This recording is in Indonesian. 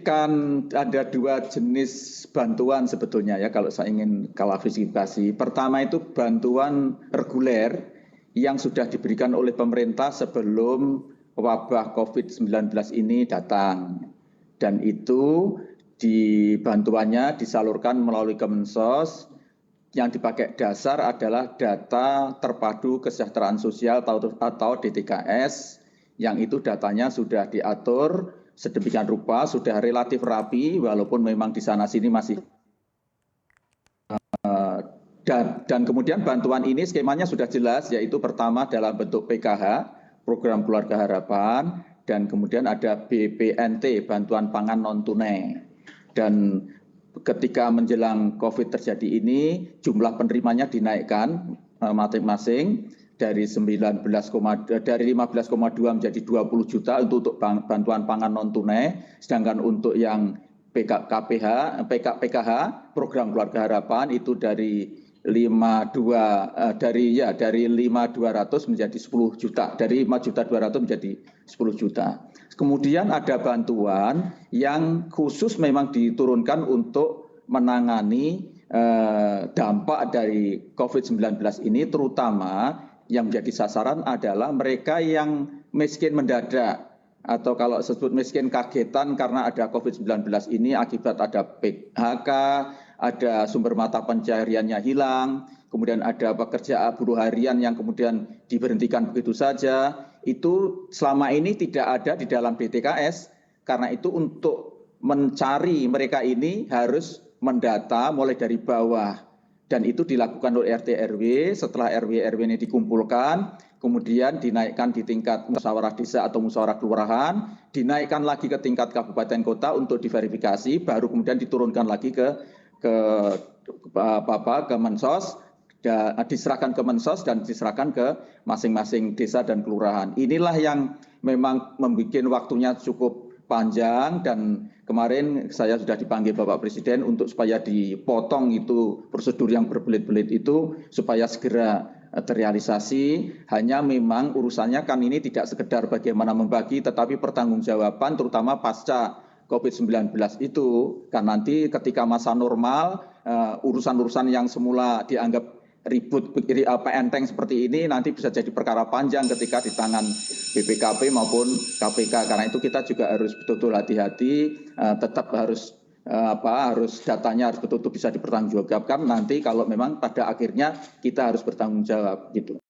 Kan ada dua jenis bantuan sebetulnya ya kalau saya ingin klarifikasi. Pertama itu bantuan reguler yang sudah diberikan oleh pemerintah sebelum wabah COVID-19 ini datang. Dan itu bantuannya disalurkan melalui Kemensos. Yang dipakai dasar adalah data terpadu kesejahteraan sosial atau DTKS, yang itu datanya sudah diatur sedemikian rupa, sudah relatif rapi, walaupun memang di sana sini masih dan kemudian bantuan ini skemanya sudah jelas, yaitu pertama dalam bentuk PKH, Program Keluarga Harapan, dan kemudian ada BPNT, Bantuan Pangan Non Tunai. Dan ketika menjelang COVID terjadi ini, jumlah penerimanya dinaikkan masing-masing dari 15,2 menjadi 20 juta untuk bantuan pangan non tunai, sedangkan untuk yang PKH, program Keluarga Harapan itu dari 5.200 menjadi 10 juta, dari 5.200.000 menjadi 10 juta. Kemudian ada bantuan yang khusus memang diturunkan untuk menangani dampak dari COVID-19 ini, terutama yang menjadi sasaran adalah mereka yang miskin mendadak, atau kalau disebut miskin kagetan karena ada COVID-19 ini akibat ada PHK, ada sumber mata pencahariannya hilang, kemudian ada pekerja buruh harian yang kemudian diberhentikan begitu saja. Itu selama ini tidak ada di dalam DTKS, karena itu untuk mencari mereka ini harus mendata mulai dari bawah, dan itu dilakukan oleh RT RW. Setelah RW ini dikumpulkan, kemudian dinaikkan di tingkat musyawarah desa atau musyawarah kelurahan, dinaikkan lagi ke tingkat kabupaten kota untuk diverifikasi, baru kemudian diturunkan lagi ke Mensos, diserahkan ke Mensos dan diserahkan ke masing-masing desa dan kelurahan. Inilah yang memang membuat waktunya cukup panjang, dan kemarin saya sudah dipanggil Bapak Presiden untuk supaya dipotong itu prosedur yang berbelit-belit itu supaya segera terrealisasi. Hanya memang urusannya kan ini tidak sekedar bagaimana membagi, tetapi pertanggungjawaban terutama pasca COVID-19 itu, kan nanti ketika masa normal urusan-urusan yang semula dianggap ribut enteng seperti ini nanti bisa jadi perkara panjang ketika di tangan BPKP maupun KPK. Karena itu kita juga harus betul-betul hati-hati, tetap harus datanya harus betul-betul bisa dipertanggungjawabkan nanti kalau memang pada akhirnya kita harus bertanggung jawab gitu.